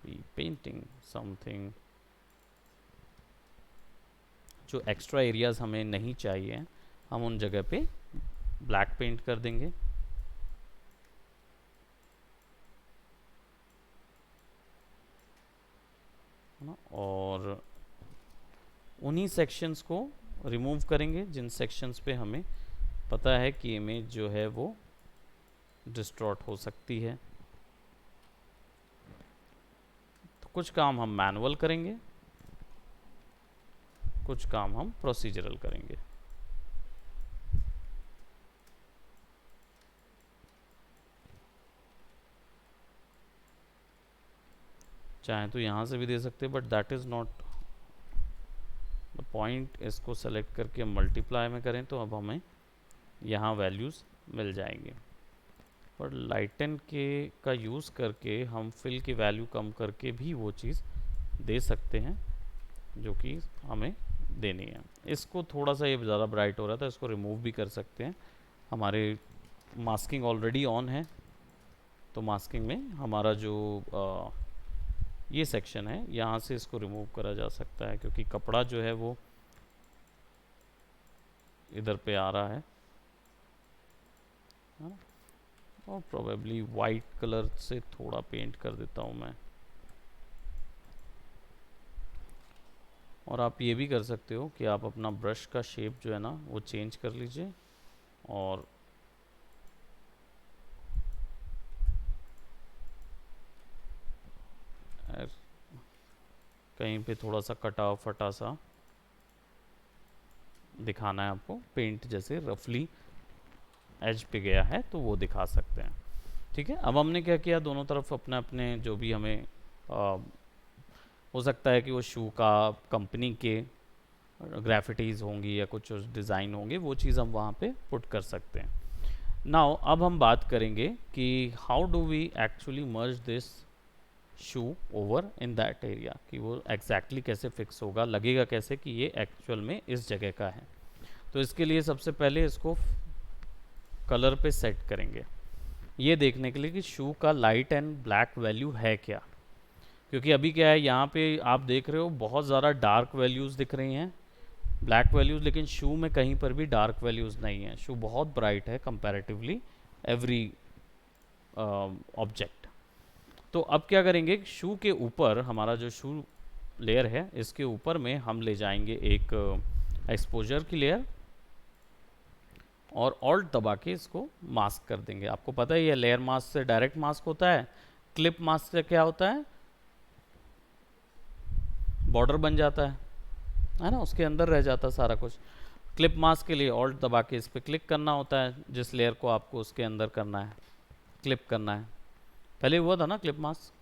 be painting something. जो एक्स्ट्रा एरियाज़ हमें नहीं चाहिए, हम उन जगह पे ब्लैक पेंट कर देंगे। और उन्हीं सेक्शंस को रिमूव करेंगे जिन सेक्शंस पे हमें पता है कि इमेज जो है वो डिस्टॉर्ट हो सकती है। तो कुछ काम हम मैनुअल करेंगे, कुछ काम हम प्रोसीजरल करेंगे। चाहे तो यहाँ से भी दे सकते हैं, but that is not the point. इसको सेलेक्ट करके हम मल्टीप्लाई में करें तो अब हमें यहाँ वैल्यूज़ मिल जाएंगे। पर लाइटन के का यूज़ करके हम फिल की वैल्यू कम करके भी वो चीज़ दे सकते हैं जो कि हमें देनी है। इसको थोड़ा सा ये ज़्यादा ब्राइट हो रहा था, इसको रिमूव भी कर सकते हैं। हमारे मास्किंग ऑलरेडी ऑन है, तो मास्किंग में हमारा जो ये सेक्शन है, यहाँ से इसको रिमूव करा जा सकता है, क्योंकि कपड़ा जो है वो इधर पे आ रहा है, और प्रोबेबली वाइट कलर से थोड़ा पेंट कर देता हूँ मैं। और आप ये भी कर सकते हो कि आप अपना ब्रश का शेप जो है ना वो चेंज कर लीजिए, और कहीं पे थोड़ा सा कटा फटा सा दिखाना है आपको, पेंट जैसे रफली एज पे गया है तो वो दिखा सकते हैं। ठीक है, अब हमने क्या किया, दोनों तरफ अपने अपने जो भी हमें हो सकता है कि वो शू का कंपनी के ग्राफिटीज़ होंगी या कुछ डिज़ाइन होंगे, वो चीज़ हम वहाँ पे पुट कर सकते हैं. नाउ अब हम बात करेंगे कि how do we actually merge this shoe over in that area, कि वो एग्जैक्टली कैसे फिक्स होगा, लगेगा कैसे कि ये एक्चुअल में इस जगह का है. तो इसके लिए सबसे पहले इसको कलर पे सेट करेंगे, ये देखने के लिए कि शू का लाइट एंड ब्लैक वैल्यू है क्या. क्योंकि अभी क्या है, यहाँ पे आप देख रहे हो बहुत ज़्यादा डार्क वैल्यूज़ दिख रही हैं, ब्लैक वैल्यूज़, लेकिन शू में कहीं पर भी डार्क वैल्यूज़ नहीं है. शू बहुत ब्राइट है कंपैरेटिवली एवरी ऑब्जेक्ट. तो अब क्या करेंगे, शू के ऊपर हमारा जो शू लेयर है, इसके ऊपर में हम ले जाएंगे एक एक्सपोजर की लेयर और ऑल्ट दबा के इसको मास्क कर देंगे. आपको पता है ये लेयर मास्क से डायरेक्ट मास्क होता है, क्लिप मास्क से क्या होता है, बॉर्डर बन जाता है ना, उसके अंदर रह जाता है सारा कुछ. क्लिप मास्क के लिए ऑल्ट दबा के इस पर क्लिक करना होता है, जिस लेयर को आपको उसके अंदर करना है, क्लिप करना है. पहले हुआ था ना क्लिप मास्क,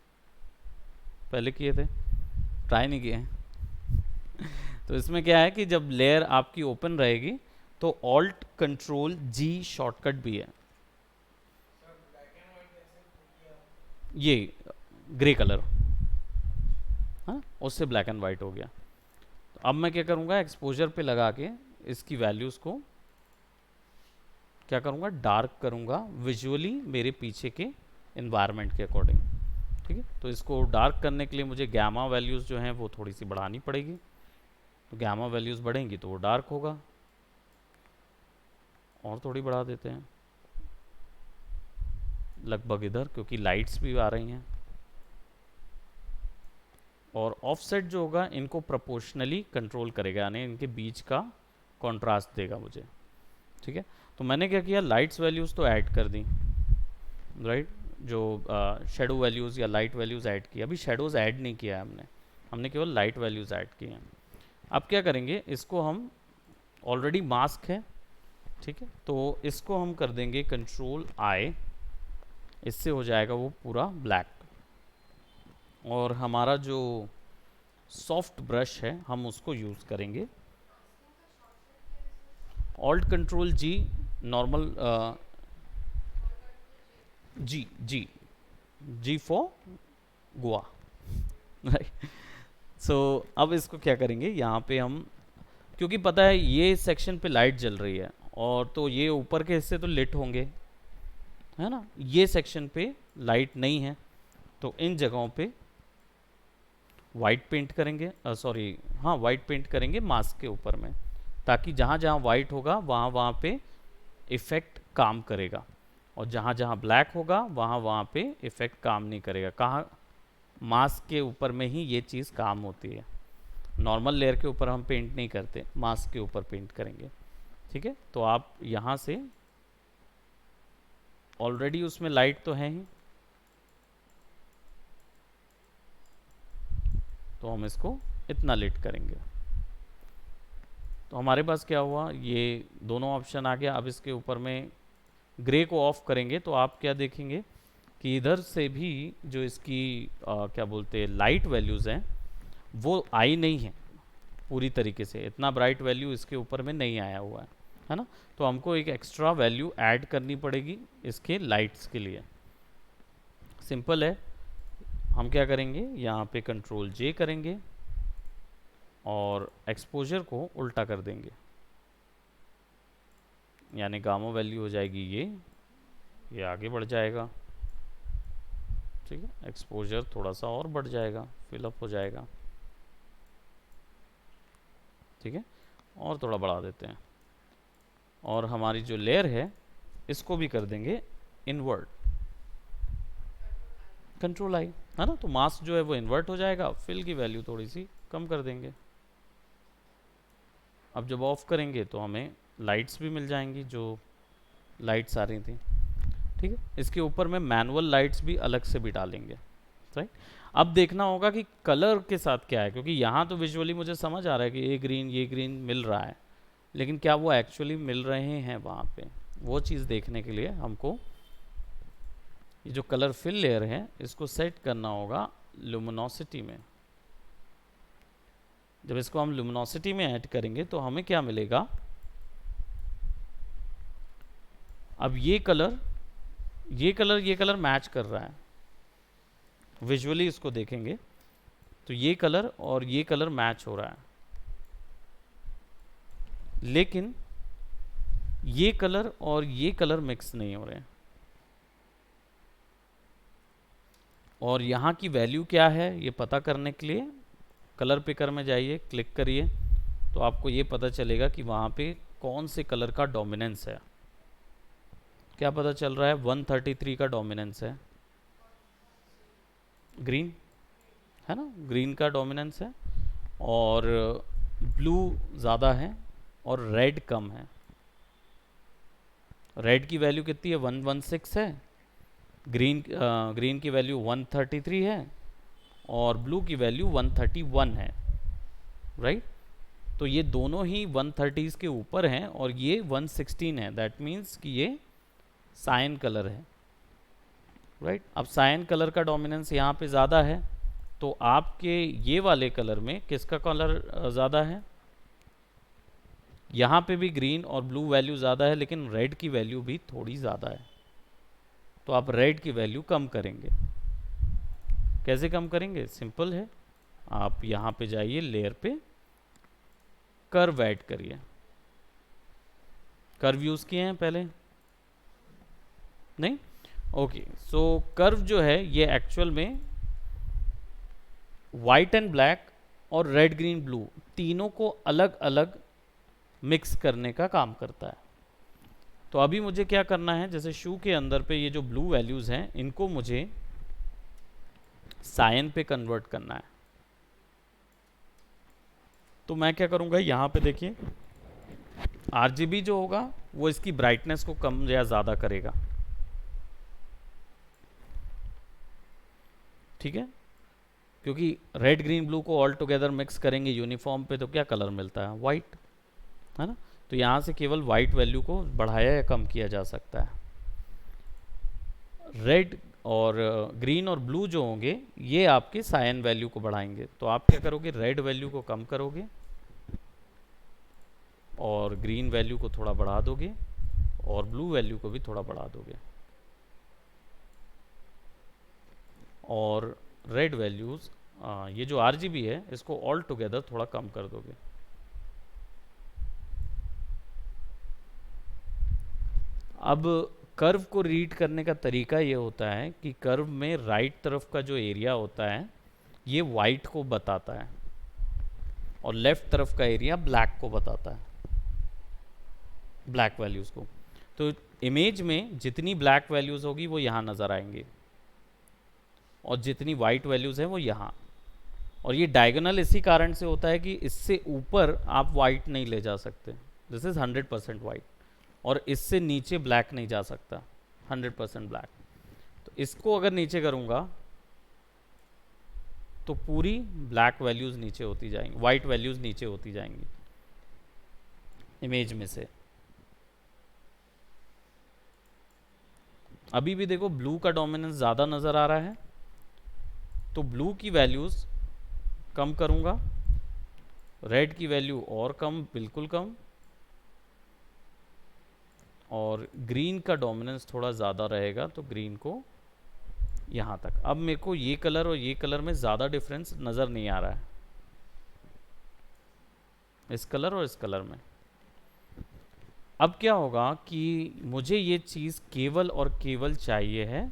पहले किए थे, ट्राई नहीं किए हैं. तो इसमें क्या है कि जब लेयर आपकी ओपन रहेगी तो ऑल्ट कंट्रोल जी शॉर्टकट भी है. ये ग्रे कलर, हाँ, उससे ब्लैक एंड वाइट हो गया. तो अब मैं क्या करूँगा, एक्सपोजर पे लगा के इसकी वैल्यूज़ को क्या करूँगा, डार्क करूँगा विजुअली मेरे पीछे के इन्वायरमेंट के अकॉर्डिंग. ठीक है, तो इसको डार्क करने के लिए मुझे गैमा वैल्यूज़ जो हैं वो थोड़ी सी बढ़ानी पड़ेगी. तो गैमा वैल्यूज़ बढ़ेंगी तो वो डार्क होगा. और थोड़ी बढ़ा देते हैं लगभग इधर, क्योंकि लाइट्स भी आ रही हैं. और ऑफसेट जो होगा इनको प्रोपोर्शनली कंट्रोल करेगा, यानी इनके बीच का कॉन्ट्रास्ट देगा मुझे. ठीक है, तो मैंने क्या किया, लाइट्स वैल्यूज़ तो ऐड कर दी, राइट. जो शेडो वैल्यूज़ या लाइट वैल्यूज़ ऐड की. अभी शेडोज़ ऐड नहीं किया है हमने, हमने केवल लाइट वैल्यूज़ ऐड की हैं. अब क्या करेंगे, इसको हम ऑलरेडी मास्क है, ठीक है, तो इसको हम कर देंगे कंट्रोल आई, इससे हो जाएगा वो पूरा ब्लैक. और हमारा जो सॉफ्ट ब्रश है हम उसको यूज़ करेंगे, alt control G, normal G G G for Goa, right. So अब इसको क्या करेंगे, यहाँ पे हम, क्योंकि पता है ये सेक्शन पे लाइट जल रही है और तो ये ऊपर के हिस्से तो लिट होंगे, है ना, ये सेक्शन पे लाइट नहीं है, तो इन जगहों पे वाइट पेंट करेंगे, सॉरी हाँ वाइट पेंट करेंगे मास्क के ऊपर में, ताकि जहाँ जहाँ वाइट होगा वहाँ वहाँ पे इफ़ेक्ट काम करेगा, और जहाँ जहाँ ब्लैक होगा वहाँ वहाँ पे इफ़ेक्ट काम नहीं करेगा. कहाँ, मास्क के ऊपर में ही ये चीज़ काम होती है. नॉर्मल लेयर के ऊपर हम पेंट नहीं करते, मास्क के ऊपर पेंट करेंगे. ठीक है, तो आप यहाँ से ऑलरेडी उसमें लाइट तो है ही, तो हम इसको इतना लेट करेंगे. तो हमारे पास क्या हुआ, ये दोनों ऑप्शन आ गया. अब इसके ऊपर में ग्रे को ऑफ करेंगे तो आप क्या देखेंगे कि इधर से भी जो इसकी क्या बोलते हैं लाइट वैल्यूज़ हैं वो आई नहीं है पूरी तरीके से, इतना ब्राइट वैल्यू इसके ऊपर में नहीं आया हुआ है ना. तो हमको एक एक्स्ट्रा वैल्यू ऐड करनी पड़ेगी इसके लाइट्स के लिए. सिंपल है, हम क्या करेंगे, यहाँ पे कंट्रोल जे करेंगे और एक्सपोजर को उल्टा कर देंगे, यानी गामा वैल्यू हो जाएगी ये आगे बढ़ जाएगा. ठीक है, एक्सपोजर थोड़ा सा और बढ़ जाएगा, फिलअप हो जाएगा. ठीक है, और थोड़ा बढ़ा देते हैं, और हमारी जो लेयर है इसको भी कर देंगे इन्वर्ट, कंट्रोल आई, है ना. तो मास्क जो है वो इन्वर्ट हो जाएगा, फिल की वैल्यू थोड़ी सी कम कर देंगे. अब जब ऑफ करेंगे तो हमें लाइट्स भी मिल जाएंगी, जो लाइट्स आ रही थी. ठीक है, इसके ऊपर में मैनुअल लाइट्स भी अलग से भी डालेंगे, राइट. अब देखना होगा कि कलर के साथ क्या है, क्योंकि यहाँ तो विजुअली मुझे समझ आ रहा है कि ये ग्रीन मिल रहा है, लेकिन क्या वो एक्चुअली मिल रहे हैं वहाँ पे, वो चीज़ देखने के लिए हमको ये जो कलर फिल लेयर है इसको सेट करना होगा लुमिनोसिटी में. जब इसको हम लुमिनोसिटी में ऐड करेंगे तो हमें क्या मिलेगा, अब ये कलर ये कलर मैच कर रहा है, विजुअली इसको देखेंगे तो ये कलर और ये कलर मैच हो रहा है, लेकिन ये कलर और ये कलर मिक्स नहीं हो रहे हैं। और यहाँ की वैल्यू क्या है ये पता करने के लिए कलर पिकर में जाइए, क्लिक करिए, तो आपको ये पता चलेगा कि वहाँ पे कौन से कलर का डोमिनेंस है। क्या पता चल रहा है, 133 का डोमिनेंस है, ग्रीन है ना, ग्रीन का डोमिनेंस है, और ब्लू ज़्यादा है और रेड कम है। रेड की वैल्यू कितनी है, 116 है, ग्रीन की वैल्यू 133 है और ब्लू की वैल्यू 131 है, राइट। तो ये दोनों ही 130s के ऊपर हैं और ये 116 है, दैट मीन्स कि ये सायन कलर है, राइट। अब सायन कलर का डोमिनेंस यहाँ पे ज़्यादा है, तो आपके ये वाले कलर में किसका कलर ज़्यादा है, यहाँ पे भी ग्रीन और ब्लू वैल्यू ज़्यादा है, लेकिन रेड की वैल्यू भी थोड़ी ज़्यादा है, तो आप रेड की वैल्यू कम करेंगे। कैसे कम करेंगे, सिंपल है, आप यहाँ पे जाइए, लेयर पे कर्व ऐड करिए। कर्व यूज़ किए हैं पहले, नहीं, ओके। सो कर्व जो है ये एक्चुअल में वाइट एंड ब्लैक और रेड ग्रीन ब्लू तीनों को अलग अलग मिक्स करने का काम करता है। तो अभी मुझे क्या करना है, जैसे शू के अंदर पे ये जो ब्लू वैल्यूज़ हैं इनको मुझे सायन पे कन्वर्ट करना है। तो मैं क्या करूँगा, यहाँ पे देखिए आरजीबी जो होगा वो इसकी ब्राइटनेस को कम या ज़्यादा करेगा, ठीक है, क्योंकि रेड ग्रीन ब्लू को ऑल टुगेदर मिक्स करेंगे यूनिफॉर्म पे तो क्या कलर मिलता है, वाइट, है ना। तो यहाँ से केवल वाइट वैल्यू को बढ़ाया या कम किया जा सकता है। रेड और ग्रीन और ब्लू जो होंगे ये आपके सायन वैल्यू को बढ़ाएंगे, तो आप क्या करोगे, रेड वैल्यू को कम करोगे और ग्रीन वैल्यू को थोड़ा बढ़ा दोगे और ब्लू वैल्यू को भी थोड़ा बढ़ा दोगे और रेड वैल्यूज़ ये जो आरजीबी है इसको ऑल टुगेदर थोड़ा कम कर दोगे। अब कर्व को रीड करने का तरीका ये होता है कि कर्व में राइट तरफ का जो एरिया होता है ये वाइट को बताता है और लेफ्ट तरफ का एरिया ब्लैक को बताता है, ब्लैक वैल्यूज़ को। तो इमेज में जितनी ब्लैक वैल्यूज़ होगी वो यहाँ नज़र आएंगी और जितनी वाइट वैल्यूज़ हैं वो यहाँ। और ये डायगोनल इसी कारण से होता है कि इससे ऊपर आप वाइट नहीं ले जा सकते, दिस इज़ 100% वाइट, और इससे नीचे ब्लैक नहीं जा सकता 100% ब्लैक। तो इसको अगर नीचे करूँगा तो पूरी ब्लैक वैल्यूज़ नीचे होती जाएंगी, वाइट वैल्यूज़ नीचे होती जाएंगी इमेज में से। अभी भी देखो ब्लू का डोमिनेंस ज़्यादा नज़र आ रहा है, तो ब्लू की वैल्यूज़ कम करूँगा, रेड की वैल्यू और कम, बिल्कुल कम, और ग्रीन का डोमिनेंस थोड़ा ज़्यादा रहेगा तो ग्रीन को यहाँ तक। अब मेरे को ये कलर और ये कलर में ज़्यादा डिफरेंस नज़र नहीं आ रहा है, इस कलर और इस कलर में। अब क्या होगा कि मुझे ये चीज़ केवल और केवल चाहिए है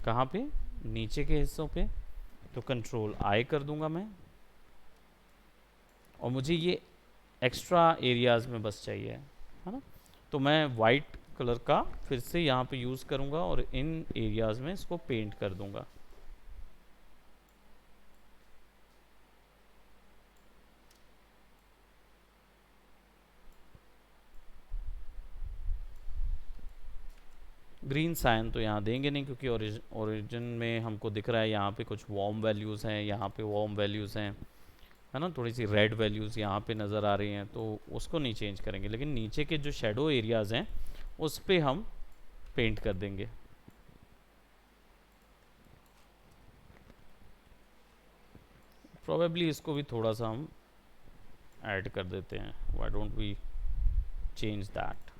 कहाँ पे, नीचे के हिस्सों पे, तो कंट्रोल आई कर दूंगा मैं, और मुझे ये एक्स्ट्रा एरियाज़ में बस चाहिए है ना। तो मैं वाइट कलर का फिर से यहाँ पे यूज़ करूँगा और इन एरियाज़ में इसको पेंट कर दूँगा। ग्रीन साइन तो यहाँ देंगे नहीं क्योंकि ओरिजिन में हमको दिख रहा है यहाँ पे कुछ वार्म वैल्यूज़ हैं, यहाँ पे वार्म वैल्यूज़ हैं, है ना, थोड़ी सी रेड वैल्यूज़ यहाँ पे नज़र आ रही हैं, तो उसको नहीं चेंज करेंगे, लेकिन नीचे के जो शेडो एरियाज़ हैं उस पे हम पेंट कर देंगे। प्रोबेबली इसको भी थोड़ा सा हम ऐड कर देते हैं, why don't we change that.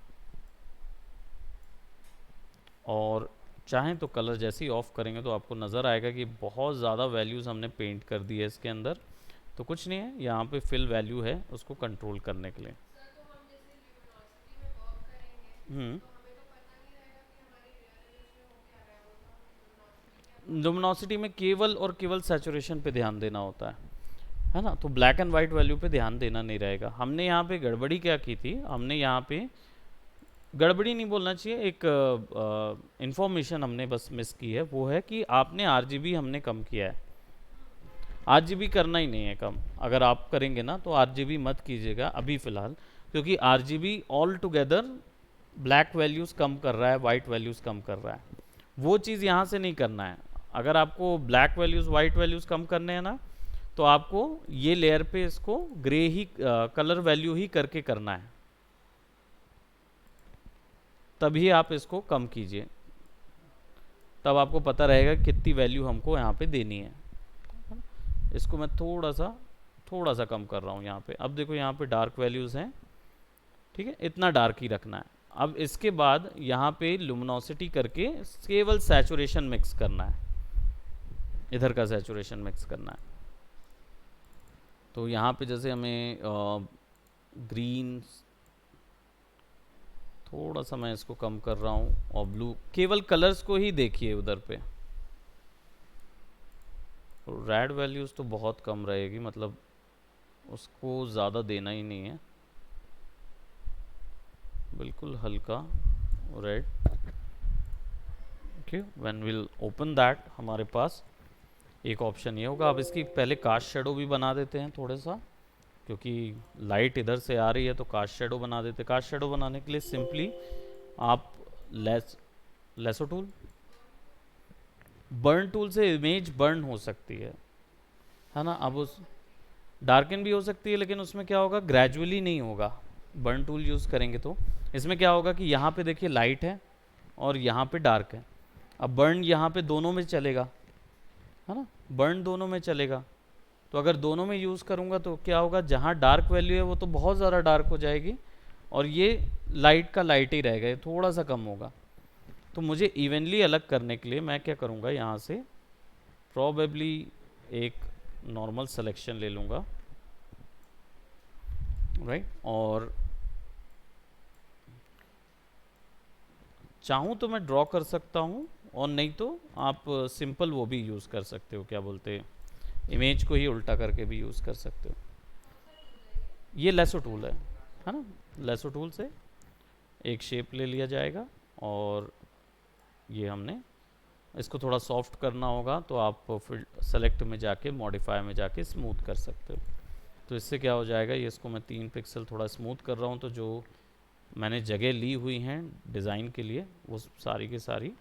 और चाहें तो कलर जैसे ही ऑफ करेंगे तो आपको नज़र आएगा कि बहुत ज़्यादा वैल्यूज़ हमने पेंट कर दी है इसके अंदर। तो कुछ नहीं है, यहाँ पे फिल वैल्यू है उसको कंट्रोल करने के लिए। हम्म लुमिनोसिटी में केवल और केवल सैचुरेशन पे ध्यान देना होता है ना। तो ब्लैक एंड वाइट वैल्यू पे ध्यान देना नहीं रहेगा। हमने यहाँ पे गड़बड़ी क्या की थी, हमने यहाँ पे गड़बड़ी नहीं बोलना चाहिए, एक इंफॉर्मेशन हमने बस मिस की है, वो है कि आपने आरजीबी हमने कम किया है। आरजीबी करना ही नहीं है कम, अगर आप करेंगे ना तो आरजीबी मत कीजिएगा अभी फ़िलहाल, क्योंकि RGB all together black values कम कर रहा है, वाइट वैल्यूज़ कम कर रहा है। वो चीज़ यहाँ से नहीं करना है। अगर आपको ब्लैक वैल्यूज़ वाइट वैल्यूज़ कम करने हैं ना, तो आपको ये लेयर पे इसको ग्रे ही कलर वैल्यू ही करके करना है, तभी आप इसको कम कीजिए, तब आपको पता रहेगा कितनी वैल्यू हमको यहाँ पे देनी है। इसको मैं थोड़ा सा कम कर रहा हूँ यहाँ पे। अब देखो यहाँ पे डार्क वैल्यूज़ हैं, ठीक है, इतना डार्क ही रखना है। अब इसके बाद यहाँ पे लुमिनोसिटी करके केवल सैचुरेशन मिक्स करना है, इधर का सैचुरेशन मिक्स करना है। तो यहाँ पे जैसे हमें ग्रीन, थोड़ा सा मैं इसको कम कर रहा हूँ, और ब्लू, केवल कलर्स को ही देखिए उधर पे। रेड वैल्यूज़ तो बहुत कम रहेगी, मतलब उसको ज़्यादा देना ही नहीं है, बिल्कुल हल्का red. Okay, when will open that हमारे पास एक ऑप्शन ये होगा। अब इसकी पहले कास्ट शेडो भी बना देते हैं थोड़ा सा, क्योंकि लाइट इधर से आ रही है तो कास्ट शेडो बना देते हैं। कास्ट शेडो बनाने के लिए सिंपली आप लेसो टूल, बर्न टूल से इमेज बर्न हो सकती है ना। अब उस डार्कन भी हो सकती है, लेकिन उसमें क्या होगा, ग्रेजुअली नहीं होगा। बर्न टूल यूज़ करेंगे तो इसमें क्या होगा कि यहाँ पे देखिए लाइट है और यहाँ पे डार्क है। अब बर्न यहाँ पे दोनों में चलेगा, है ना, बर्न दोनों में चलेगा। तो अगर दोनों में यूज़ करूँगा तो क्या होगा, जहाँ डार्क वैल्यू है वो तो बहुत ज़्यादा डार्क हो जाएगी, और ये लाइट का लाइट ही रहेगा, ये थोड़ा सा कम होगा। तो मुझे इवनली अलग करने के लिए मैं क्या करूँगा, यहाँ से प्रोबेबली एक नॉर्मल सिलेक्शन ले लूँगा, राइट। और चाहूँ तो मैं ड्रॉ कर सकता हूँ, और नहीं तो आप सिंपल वो भी यूज़ कर सकते हो, क्या बोलते हैं, इमेज को ही उल्टा करके भी यूज़ कर सकते हो। ये लेसो टूल है ना। लेसो टूल से एक शेप ले लिया जाएगा, और ये हमने इसको थोड़ा सॉफ्ट करना होगा, तो आप फिर सेलेक्ट में जाके मॉडिफाई में जाके स्मूथ कर सकते हो। तो इससे क्या हो जाएगा, ये इसको मैं 3 पिक्सल थोड़ा स्मूथ कर रहा हूँ, तो जो मैंने जगह ली हुई हैं डिज़ाइन के लिए वो सारी की सारी,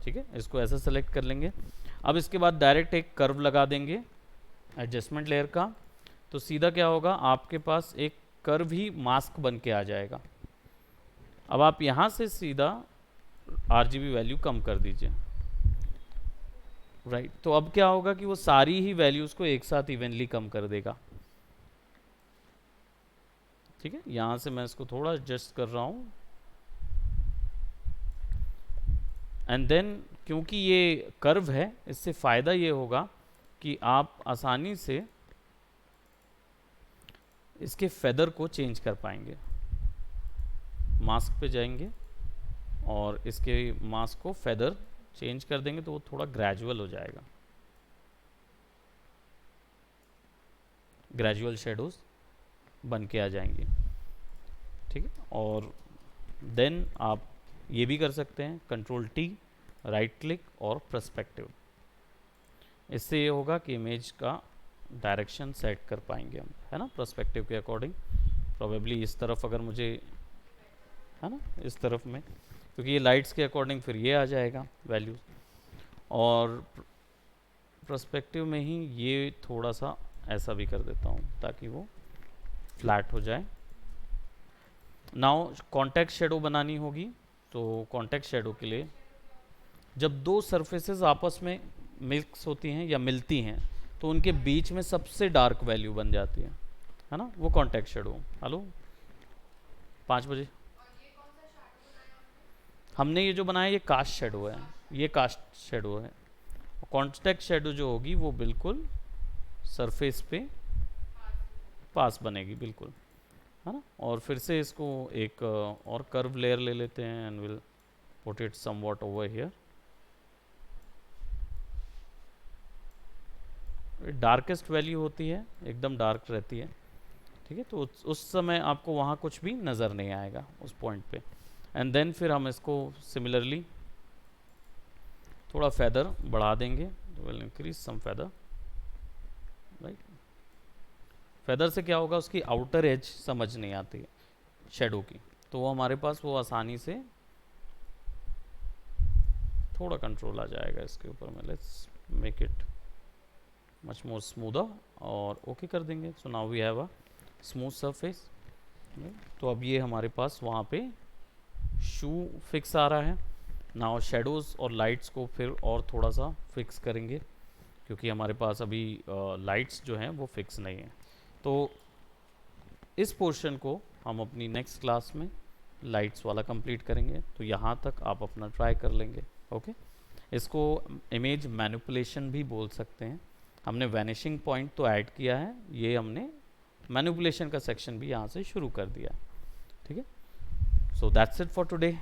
ठीक है, इसको ऐसा सेलेक्ट कर लेंगे। अब इसके बाद डायरेक्ट एक कर्व लगा देंगे एडजस्टमेंट लेयर का, तो सीधा क्या होगा, आपके पास एक कर्व ही मास्क बन के आ जाएगा। अब आप यहाँ से सीधा आरजीबी वैल्यू कम कर दीजिए, राइट। तो अब क्या होगा कि वो सारी ही वैल्यूज़ को एक साथ इवनली कम कर देगा, ठीक है। यहाँ से मैं इसको थोड़ा एडजस्ट कर रहा हूँ, एंड देन क्योंकि ये कर्व है, इससे फ़ायदा ये होगा कि आप आसानी से इसके फेदर को चेंज कर पाएंगे। मास्क पे जाएंगे और इसके मास्क को फेदर चेंज कर देंगे, तो वो थोड़ा ग्रेजुअल हो जाएगा, ग्रेजुअल शेडोज बन के आ जाएंगे, ठीक है। और देन आप ये भी कर सकते हैं, कंट्रोल टी, राइट क्लिक और पर्सपेक्टिव। इससे ये होगा कि इमेज का डायरेक्शन सेट कर पाएंगे हम, है ना, पर्सपेक्टिव के अकॉर्डिंग। प्रोबेबली इस तरफ अगर मुझे, है ना, इस तरफ में, क्योंकि ये लाइट्स के अकॉर्डिंग फिर ये आ जाएगा वैल्यूज। और पर्सपेक्टिव में ही ये थोड़ा सा ऐसा भी कर देता हूँ ताकि वो फ्लैट हो जाए। नाउ कॉन्टेक्स्ट शेडो बनानी होगी, तो कॉन्टेक्स्ट शेडो के लिए जब दो सरफेसेस आपस में मिक्स होती हैं या मिलती हैं तो उनके बीच में सबसे डार्क वैल्यू बन जाती है ना, वो कॉन्टेक्स्ट शेडो। हेलो 5 बजे हमने ये जो बनाया ये कास्ट शेडो है, ये कास्ट शेडो है। कॉन्टेक्स्ट शेडो जो होगी वो बिल्कुल सरफेस पे पास बनेगी बिल्कुल, है ना। और फिर से इसको एक और कर्व लेयर ले लेते हैं and will put it somewhat over here. Darkest value होती है, एकदम डार्क रहती है, ठीक है। तो उस समय आपको वहाँ कुछ भी नज़र नहीं आएगा उस पॉइंट पे। एंड देन फिर हम इसको सिमिलरली थोड़ा फेदर बढ़ा देंगे, will increase some feather, right. Feather से क्या होगा, उसकी आउटर एज समझ नहीं आती है शेडो की, तो वो हमारे पास वो आसानी से थोड़ा कंट्रोल आ जाएगा इसके ऊपर में। Let's make it much more smoother और ओके कर देंगे। So now we have a smooth surface. तो अब ये हमारे पास वहाँ पे शू फिक्स आ रहा है। नाउ शेडोज़ और लाइट्स को फिर और थोड़ा सा फिक्स करेंगे क्योंकि हमारे पास अभी लाइट्स जो हैं वो फिक्स नहीं है। तो इस पोर्शन को हम अपनी नेक्स्ट क्लास में लाइट्स वाला कंप्लीट करेंगे। तो यहाँ तक आप अपना ट्राई कर लेंगे, ओके। इसको इमेज मैनिपुलेशन भी बोल सकते हैं। हमने वैनिशिंग पॉइंट तो ऐड किया है, ये हमने मैनिपुलेशन का सेक्शन भी यहाँ से शुरू कर दिया, ठीक है। So that's it for today.